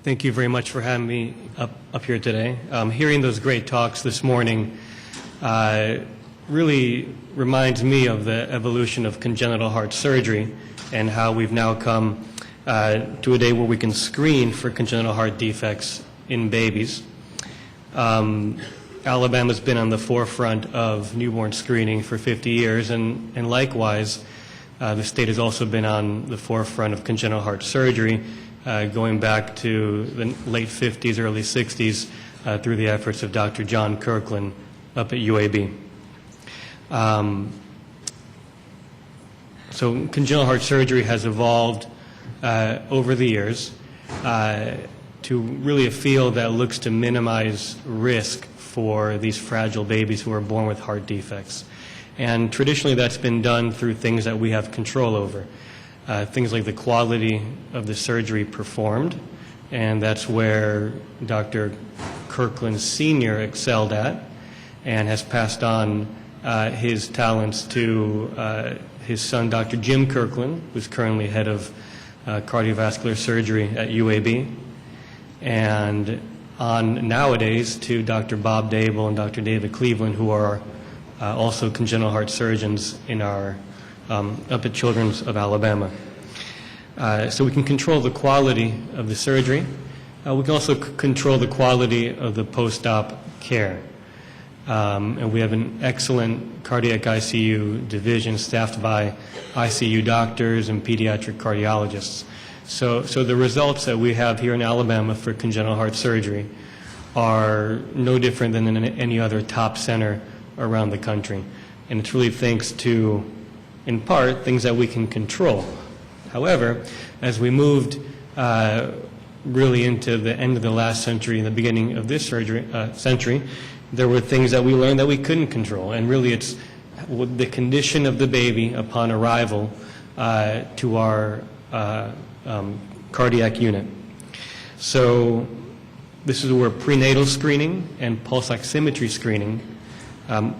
Thank you very much for having me up here today. Hearing those great talks this morning really reminds me of the evolution of congenital heart surgery and how we've now come to a day where we can screen for congenital heart defects in babies. Alabama's been on the forefront of newborn screening for 50 years, and likewise, the state has also been on the forefront of congenital heart surgery, going back to the late 50s, early 60s, through the efforts of Dr. John Kirkland up at UAB. So congenital heart surgery has evolved over the years to really a field that looks to minimize risk for these fragile babies who are born with heart defects. And traditionally that's been done through things that we have control over. Things like the quality of the surgery performed, and that's where Dr. Kirkland Sr. excelled at and has passed on his talents to his son, Dr. Jim Kirkland, who's currently head of cardiovascular surgery at UAB, and on nowadays to Dr. Bob Dable and Dr. David Cleveland, who are also congenital heart surgeons in our up at Children's of Alabama. So we can control the quality of the surgery. We can also control the quality of the post-op care. And we have an excellent cardiac ICU division staffed by ICU doctors and pediatric cardiologists. So the results that we have here in Alabama for congenital heart surgery are no different than in any other top center around the country. And it's really thanks to, in part, things that we can control. However, as we moved really into the end of the last century and the beginning of this century, there were things that we learned that we couldn't control. And really it's the condition of the baby upon arrival to our cardiac unit. So this is where prenatal screening and pulse oximetry screening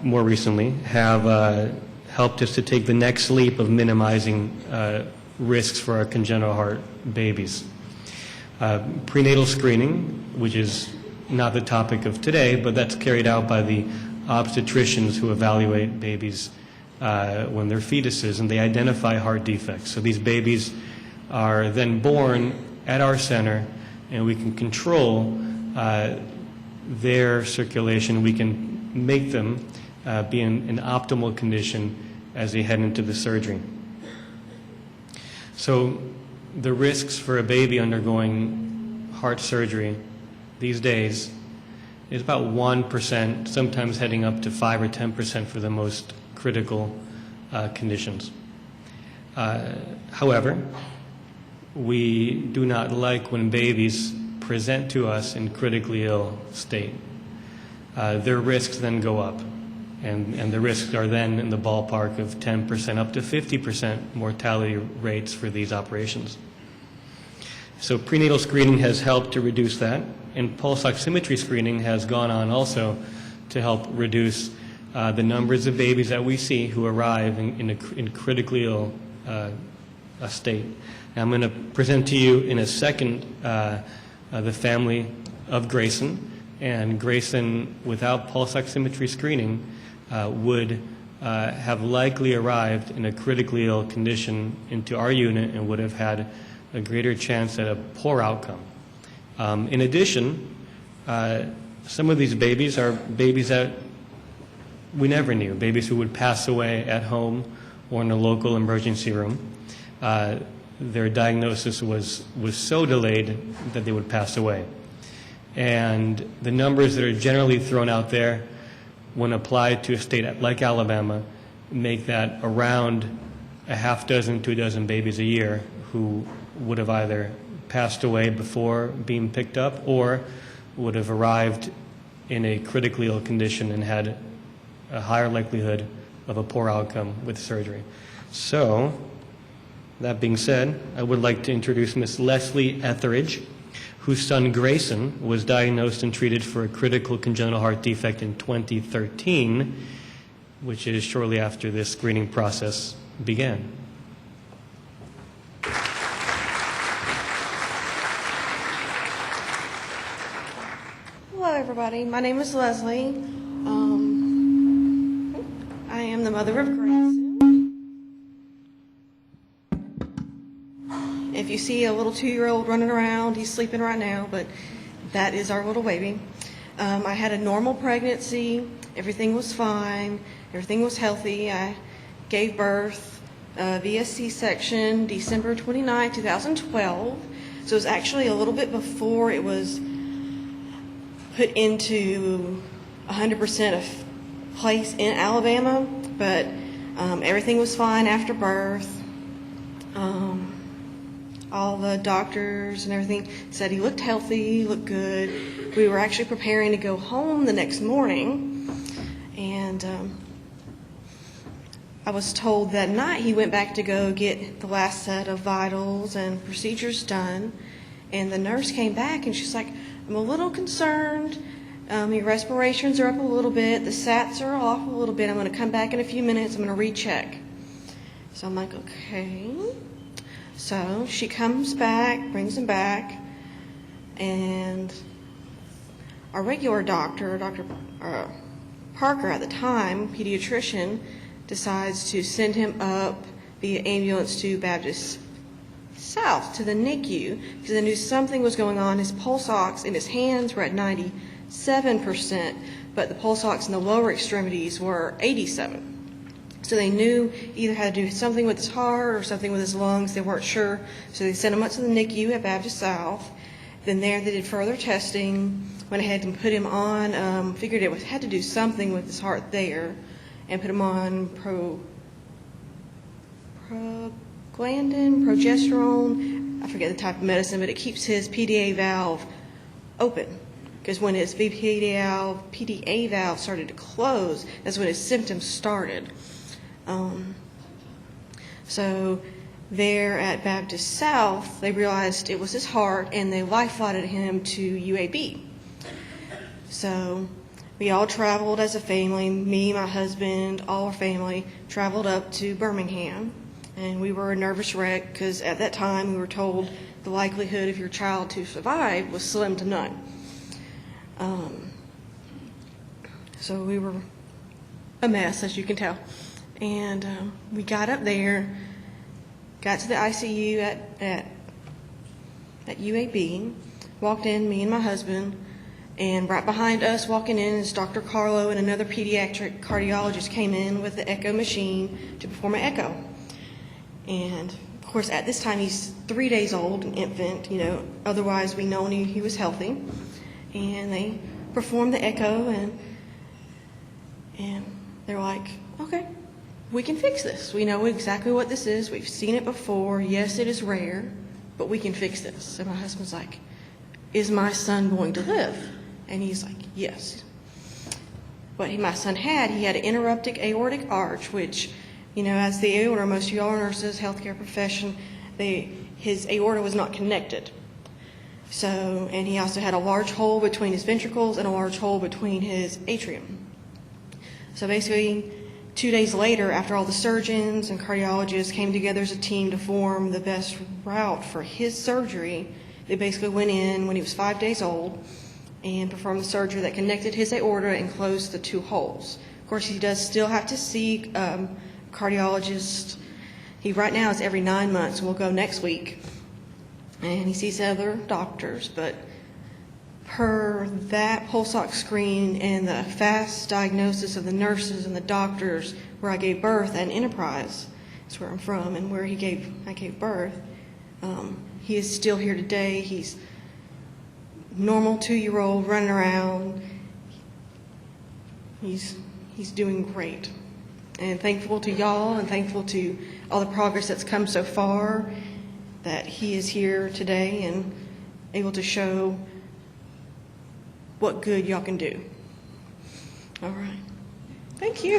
more recently have helped us to take the next leap of minimizing risks for our congenital heart babies. Prenatal screening, which is not the topic of today, but that's carried out by the obstetricians who evaluate babies when they're fetuses, and they identify heart defects. So these babies are then born at our center, and we can control their circulation. We can make them be in an optimal condition as they head into the surgery. So the risks for a baby undergoing heart surgery these days is about 1%, sometimes heading up to 5 or 10% for the most critical conditions. However, we do not like when babies present to us in critically ill state. Their risks then go up, and the risks are then in the ballpark of 10% up to 50% mortality rates for these operations. So prenatal screening has helped to reduce that, and pulse oximetry screening has gone on also to help reduce the numbers of babies that we see who arrive in critically ill state. Now I'm going to present to you in a second the family of Grayson, and Grayson without pulse oximetry screening would have likely arrived in a critically ill condition into our unit and would have had a greater chance at a poor outcome. In addition, some of these babies are babies that we never knew, babies who would pass away at home or in a local emergency room. Their diagnosis was so delayed that they would pass away. And the numbers that are generally thrown out there when applied to a state like Alabama make that around a half dozen to a dozen babies a year who would have either passed away before being picked up or would have arrived in a critically ill condition and had a higher likelihood of a poor outcome with surgery. So, that being said, I would like to introduce Ms. Leslie Etheridge, whose son Grayson was diagnosed and treated for a critical congenital heart defect in 2013, which is shortly after this screening process began. Hello, everybody. My name is Leslie. I am the mother of Grayson. If you see a little 2-year-old running around, he's sleeping right now, but that is our little baby. I had a normal pregnancy. Everything was fine. Everything was healthy. I gave birth via C-section December 29, 2012. So it was actually a little bit before it was put into 100% of place in Alabama, but everything was fine after birth. All the doctors and everything said he looked healthy, looked good. We were actually preparing to go home the next morning, and I was told that night he went back to go get the last set of vitals and procedures done, and the nurse came back and she's like, I'm a little concerned. Your respirations are up a little bit. The SATs are off a little bit. I'm going to come back in a few minutes. I'm going to recheck. So I'm like, okay. So she comes back, brings him back, and our regular doctor, Dr. Parker at the time, pediatrician, decides to send him up via ambulance to Baptist South to the NICU because they knew something was going on. His pulse ox in his hands were at 97%, but the pulse ox in the lower extremities were 87%. So they knew either had to do something with his heart or something with his lungs. They weren't sure. So they sent him up to the NICU at Baptist South. Then there they did further testing, went ahead and put him on, figured it had to do something with his heart there, and put him on progesterone. I forget the type of medicine, but it keeps his PDA valve open. Because when his PDA valve started to close, that's when his symptoms started. So there at Baptist South, they realized it was his heart, and they life-flighted him to UAB. So we all traveled as a family, me, my husband, all our family, traveled up to Birmingham. And we were a nervous wreck because at that time we were told the likelihood of your child to survive was slim to none. So we were a mess, as you can tell. And we got up there, got to the ICU at UAB, walked in, me and my husband, and right behind us walking in is Dr. Carlo and another pediatric cardiologist came in with the echo machine to perform an echo. And of course, at this time, he's 3 days old, an infant, otherwise we know he was healthy. And they performed the echo, and they're like, okay, we can fix this. We know exactly what this is. We've seen it before. Yes, it is rare, but we can fix this. And my husband's like, is my son going to live? And he's like, yes. What my son had, he had an interrupted aortic arch, which, as the aorta, most of y'all are nurses, healthcare profession, his aorta was not connected. So, and he also had a large hole between his ventricles and a large hole between his atrium. So basically, 2 days later, after all the surgeons and cardiologists came together as a team to form the best route for his surgery, they basically went in when he was 5 days old and performed the surgery that connected his aorta and closed the 2 holes. Of course, he does still have to see cardiologist. He right now is every 9 months, and we'll go next week. And he sees other doctors, but per that pulse ox screen and the fast diagnosis of the nurses and the doctors where I gave birth at Enterprise, that's where I'm from, and where I gave birth, he is still here today. He's normal 2-year-old running around. He's doing great. And thankful to y'all and thankful to all the progress that's come so far that he is here today and able to show what good y'all can do. All right. Thank you.